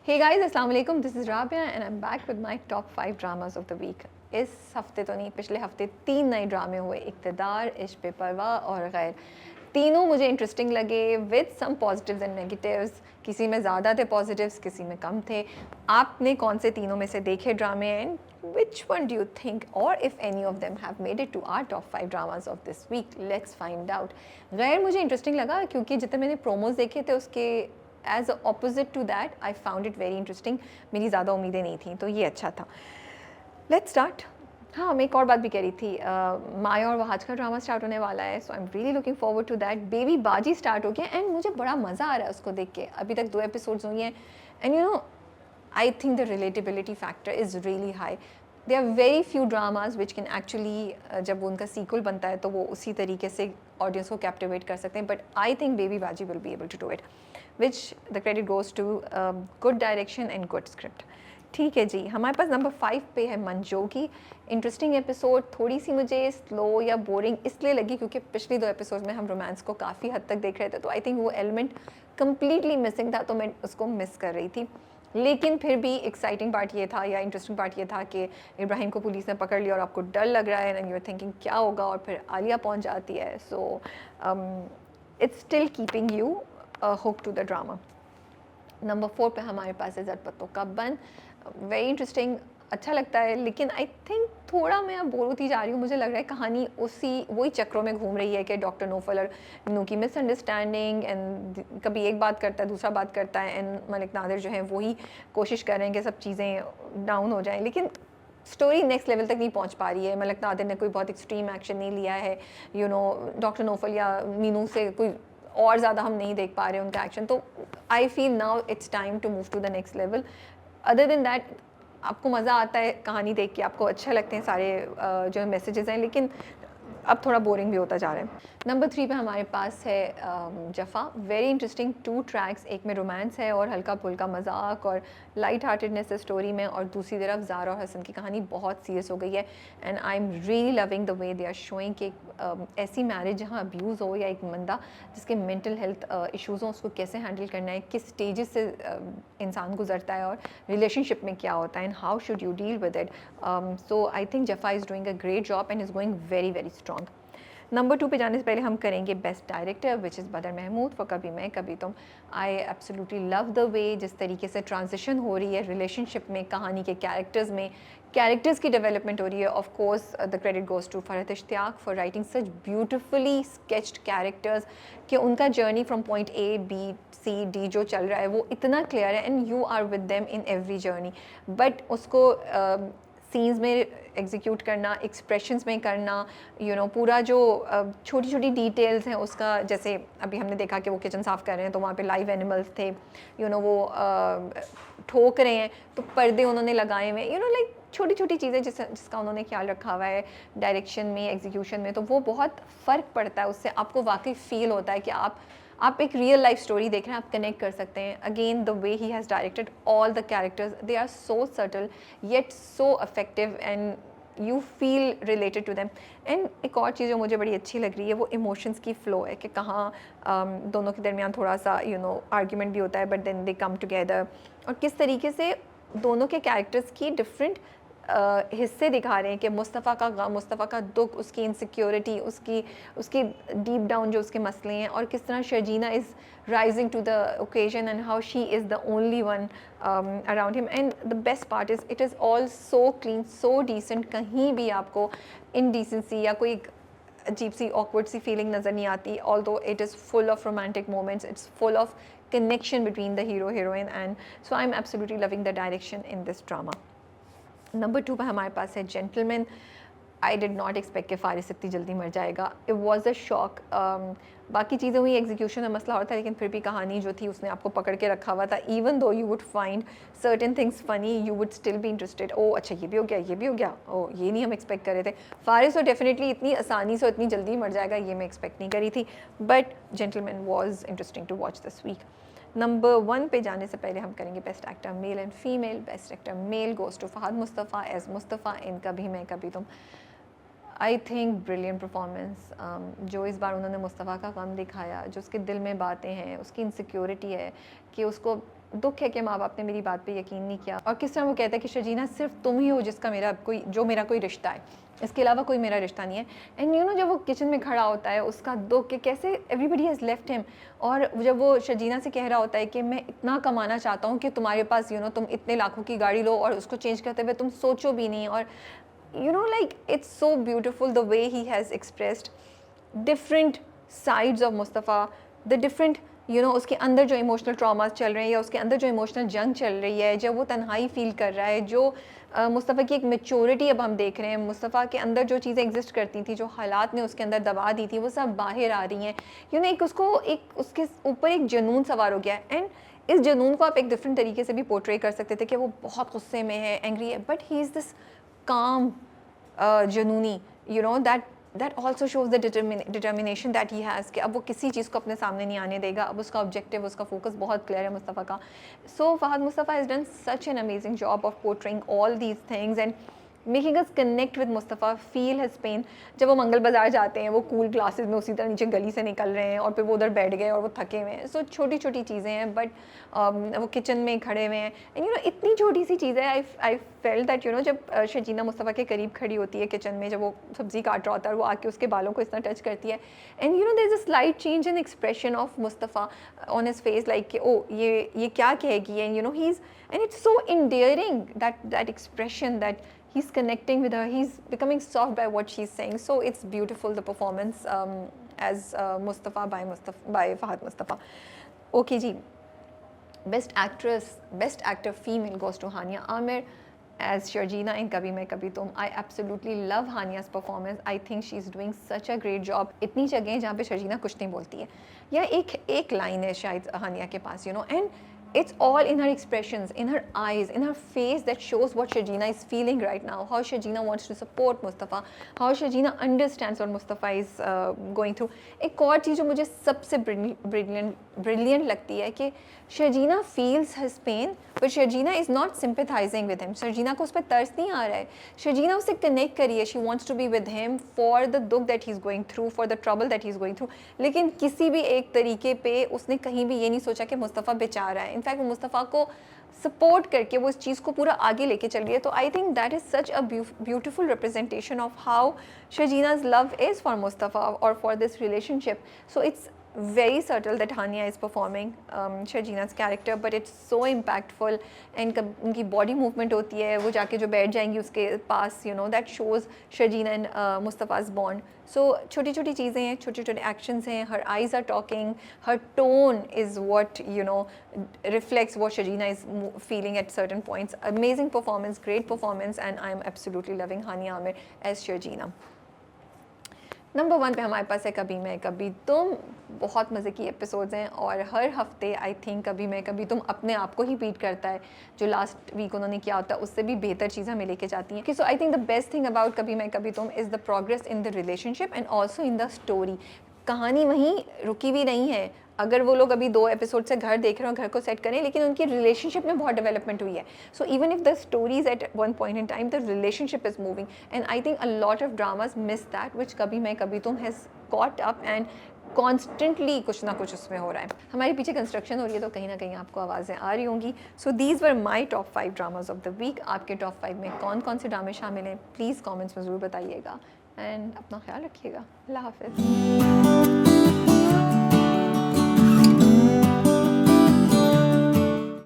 Hey guys, अस्सलाम वालेकुम. This is Rabia and I'm back with my top 5 dramas of the week. इस हफ्ते तो नहीं, पिछले हफ्ते 3 नए ड्रामे हुए. इक़्तिदार, इश्क़ बेपरवाह और गैर. तीनों मुझे इंटरेस्टिंग लगे with some positives and negatives. किसी में ज़्यादा थे पॉजिटिव्स, किसी में कम थे. आपने कौन से तीनों में से देखे ड्रामे and which one do you think or if any of them have made it to our top 5 dramas of this week? Let's find out. गैर मुझे इंटरेस्टिंग लगा क्योंकि जितने मैंने प्रोमोज देखे थे उसके as opposite to that I found it very interesting. मेरी ज़्यादा उम्मीदें नहीं थी तो ये अच्छा था. Let's start. हाँ, मैं एक और बात भी कह रही थी. माया और वहाज का ड्रामा स्टार्ट होने वाला है, so I am really looking forward to that. Baby Baji start हो गया एंड मुझे बड़ा मज़ा आ रहा है उसको देख के. अभी तक 2 एपिसोड्स हुई हैं and you know I think the relatability factor is really high. There are very few dramas which can actually जब उनका sequel बनता है तो वो उसी तरीके से audience को captivate कर सकते हैं. But I think Baby Baji will be able to do it, which the credit goes to good direction and good script. ठीक है जी, हमारे पास नंबर 5 पे है मंजोगी. Interesting episode. थोड़ी सी मुझे स्लो या बोरिंग इसलिए लगी क्योंकि पिछली 2 एपिसोड में हम रोमांस को काफ़ी हद तक देख रहे थे, तो आई थिंक वो एलिमेंट कम्प्लीटली मिसिंग था, तो मैं उसको मिस कर रही थी. लेकिन फिर भी एक्साइटिंग पार्ट ये था या इंटरेस्टिंग पार्ट ये था कि इब्राहिम को पुलिस ने पकड़ लिया और आपको डर लग रहा है एंड यू आर थिंकिंग क्या होगा, और फिर आलिया पहुंच जाती है. So it's still keeping you hook to the drama. Number 4 पे हमारे पास है ज़टपटों का बन. वेरी इंटरेस्टिंग, अच्छा लगता है, लेकिन आई थिंक थोड़ा मैं अब बोर होती जा रही हूँ. मुझे लग रहा है कहानी वही चक्रों में घूम रही है कि डॉक्टर नौफल और नू की मिसअंडरस्टैंडिंग एंड कभी एक बात करता है दूसरा बात करता है एंड मलिक नादिर जो है वही कोशिश कर रहे हैं कि सब चीज़ें डाउन हो जाएं, लेकिन स्टोरी नेक्स्ट लेवल तक नहीं पहुंच पा रही है. मलिक नादिर ने कोई बहुत एक्सट्रीम एक्शन नहीं लिया है. यू नो डॉक्टर नौफल या मीनू से कोई और ज़्यादा हम नहीं देख पा रहे हैं उनका एक्शन. तो I feel now it's time to move to the next level. Other than that आपको मज़ा आता है कहानी देख के, आपको अच्छे लगते हैं सारे जो मैसेजेस हैं, लेकिन अब थोड़ा बोरिंग भी होता जा रहा है. नंबर 3 पे हमारे पास है जफ़ा. Very interesting 2 tracks. एक में रोमांस है और हल्का फुल्का मजाक और लाइट हार्टेडनेस है स्टोरी में, और दूसरी तरफ ज़ारा और हसन की कहानी बहुत सीरियस हो गई है. And I am really loving the way they are showing कि ऐसी मैरिज जहाँ अब्यूज़ हो या एक बंदा जिसके मेंटल हेल्थ इश्यूज़ हों उसको कैसे हैंडल करना है, किस स्टेजेस से इंसान गुजरता है और रिलेशनशिप में क्या होता है and how should you deal with it. So I think Jafaa is doing a great job and is going very very strong. Number 2 पे जाने से पहले हम करेंगे बेस्ट डायरेक्टर, विच इज़ बदर महमूद फॉर कभी मैं कभी Tum. I absolutely love the way जिस तरीके से ट्रांजिशन हो रही है रिलेशनशिप में, कहानी के कैरेक्टर्स में, कैरेक्टर्स की डेवलपमेंट हो रही है. Of course the credit goes to Farhat Ishtiaq for writing such beautifully sketched characters कि उनका journey from point A B C D जो चल रहा है वो इतना क्लियर है and you are with them in every journey. But उसको सीन्स में एग्जीक्यूट करना, एक्सप्रेशंस में करना, यू नो पूरा जो छोटी छोटी डिटेल्स हैं उसका, जैसे अभी हमने देखा कि वो किचन साफ़ कर रहे हैं तो वहाँ पे लाइव एनिमल्स थे, यू नो वो ठोक रहे हैं तो पर्दे उन्होंने लगाए हुए, यू नो लाइक छोटी छोटी चीज़ें जिसका उन्होंने ख्याल रखा हुआ है डायरेक्शन में, एग्जीक्यूशन में, तो वो बहुत फ़र्क पड़ता है. उससे आपको वाकई फ़ील होता है कि आप एक रियल लाइफ स्टोरी देख रहे हैं, आप कनेक्ट कर सकते हैं. Again the way he has directed all the characters, they are so subtle yet so effective and you feel related to them. And एक और चीज़ जो मुझे बड़ी अच्छी लग रही है वो इमोशंस की फ़्लो है कि कहाँ दोनों के दरमियान थोड़ा सा यू नो आर्ग्यूमेंट भी होता है but then they come together, और किस तरीके से दोनों के कैरेक्टर्स की डिफरेंट हिस्से दिखा रहे हैं कि मुस्तफ़ा का गम, मुस्तफ़ा का दुख, उसकी इनसिक्योरिटी, उसकी डीप डाउन जो उसके मसले हैं, और किस तरह Sharjeena is rising to the occasion and how she is the only one around him. And the best part is it is all so clean, so decent. कहीं भी आपको इनडिसेंसी या कोई अजीब सी ऑकवर्ड सी फीलिंग नज़र नहीं आती. Although it is full of romantic moments, it's full of connection between the hero heroine, and so I'm absolutely loving the direction in this drama. Number 2 पर हमारे पास है gentleman. I did not expect कि फारिस इतनी जल्दी मर जाएगा. It was a shock. बाकी चीज़ें हुई, एग्जीक्यूशन में मसला और था, लेकिन फिर भी कहानी जो थी उसने आपको पकड़ के रखा हुआ था. Even though you would find certain things funny, you would still be interested. Oh अच्छा ये भी हो गया, ये भी हो गया, ओ ये नहीं हम एक्सपेक्ट कर रहे थे. फारिस तो डेफिनेटली इतनी आसानी से इतनी जल्दी मर जाएगा ये मैं एक्सपेक्ट नहीं करी थी. But Gentleman was interesting to watch this week. Number 1 पे जाने से पहले हम करेंगे best actor male and female. Best actor male goes to Fahad Mustafa as Mustafa in Kabhi मैं कभी Tum. I think brilliant performance. जो इस बार उन्होंने मुस्तफ़ा का गम दिखाया, जो उसके दिल में बातें हैं, उसकी इनसिक्योरिटी है कि उसको दुख है कि माँ बाप ने मेरी बात पे यकीन नहीं किया, और किस तरह वो कहता है कि शर्जीना सिर्फ तुम ही हो जिसका मेरा कोई रिश्ता है, इसके अलावा कोई मेरा रिश्ता नहीं है। एंड यू नो जब वो किचन में खड़ा होता है, उसका दुख कि कैसे एवरीबडी हैज़ लेफ्ट हिम, और जब वो शर्जीना से कह रहा होता है कि मैं इतना कमाना चाहता हूँ कि तुम्हारे पास तुम इतने लाखों की गाड़ी लो और उसको चेंज करते हुए तुम सोचो भी नहीं, और like it's so beautiful the way he has expressed different sides of Mustafa, the different उसके अंदर जो इमोशनल ट्रॉमास चल रहे हैं या उसके अंदर जो इमोशनल जंग चल रही है, जब वो तन्हाई फील कर रहा है, जो मुस्तफ़ा की एक मेच्योरिटी अब हम देख रहे हैं, मुस्तफ़ा के अंदर जो चीज़ें एग्जिस्ट करती थी, जो हालात ने उसके अंदर दबा दी थी, वो सब बाहर आ रही हैं। एक उसके ऊपर एक जुनून सवार हो गया है, एंड इस जुनून को आप एक डिफरेंट तरीके से भी पोर्ट्रे कर सकते थे कि वो बहुत गुस्से में है, एंग्री है, बट ही इज़ दिस काम जुनूनी, that also shows the determination that he has कि अब वो किसी चीज़ को अपने सामने नहीं आने देगा, अब उसका ऑब्जेक्टिव, उसका फोकस बहुत क्लियर है मुस्तफ़ा का। So Fahad Mustafa has done such an amazing job of portraying all these things and making us connect with Mustafa, feel his pain. जब वो मंगल बाज़ार जाते हैं, वो कूल ग्लासेस में उसी तरह नीचे गली से निकल रहे हैं और फिर वो उधर बैठ गए और वो थके हुए हैं। सो छोटी छोटी चीज़ें हैं, बट वो किचन में खड़े हुए हैं, एंड इतनी छोटी सी चीज़ है। आई फेल्ट दैट जब शर्जीना मुस्तफ़ा के करीब खड़ी होती है किचन में, जब वो सब्ज़ी काट रहा होता है और वो आके उसके बालों को इस तरह टच करती है, and there is a slight change in expression of Mustafa on his face, like कि ओ ये क्या कहेगी, and he is, and it's so endearing that expression that he's connecting with her, he's becoming soft by what she's saying. So it's beautiful, the performance as Mustafa by Fahad Mustafa. Okay ji, best actor female goes to Hania Amir as Sharjina in Kabhi Main Kabhi Tum. I absolutely love Hania's performance. I think she's doing such a great job. इतनी जगह हैं जहाँ पे शर्जीना कुछ नहीं बोलती है, या एक लाइन है शायद हानिया के पास, and it's all in her expressions, in her eyes, in her face, that shows what Sharjina is feeling right now, how Sharjina wants to support Mustafa, how Sharjina understands what Mustafa is going through. एक और चीज़ जो मुझे सबसे brilliant लगती है कि Sharjina feels his pain, but Sharjina is not sympathizing with him. Sharjina को उस पर तरस नहीं आ रहा है, Sharjina उससे connect करी है, she wants to be with him for the दुख that he's going through, for the trouble that he's going through. लेकिन किसी भी एक तरीके पे उसने कहीं भी ये नहीं सोचा कि मुस्तफ़ा बेचारा है। इनफैक्ट वो मुस्तफ़ा को सपोर्ट करके वो इस चीज़ को पूरा आगे लेके चल रही है। तो I think that is such a beautiful representation of how शर्जीना's love is for Mustafa or for this relationship. So it's very subtle that Hania is performing Sharjina's character, but it's so impactful, and उनकी body movement होती है, वो जाके जो बैठ जाएंगी उसके पास, that shows Sharjina and Mustafa's bond. So छोटी छोटी चीज़ें हैं, छोटे छोटे actions हैं, her eyes are talking, her tone is what reflects what Sharjina is feeling at certain points. Amazing performance, great performance, and I am absolutely loving Hania Amir as Sharjina. Number 1 पे हमारे पास है कभी मैं कभी तुम। बहुत मज़े की एपिसोड्स हैं और हर हफ्ते आई थिंक कभी मैं कभी तुम अपने आप को ही बीट करता है, जो लास्ट वीक उन्होंने किया होता है उससे भी बेहतर चीज़ हमें लेके जाती हैं। So I think the best thing about Kabhi मैं कभी Tum is the progress in the relationship and also in the story. कहानी वहीं रुकी हुई नहीं है, अगर वो लोग अभी 2 एपिसोड से घर देख रहे हो, घर को सेट करें, लेकिन उनकी रिलेशनशिप में बहुत डेवलपमेंट हुई है। So even if the story is at one point in time, the relationship is moving, and I think a lot of dramas miss that, which कभी मैं कभी तुम has caught up, and constantly कुछ ना कुछ उसमें हो रहा है। हमारे पीछे कंस्ट्रक्शन हो रही है तो कहीं ना कहीं आपको आवाज़ें आ रही होंगी। So these were my top 5 dramas of the week. आपके टॉप 5 में कौन कौन से ड्रामे शामिल हैं, प्लीज़ कॉमेंट्स में ज़रूर बताइएगा, एंड अपना ख्याल रखिएगा। अल्लाह हाफिज़।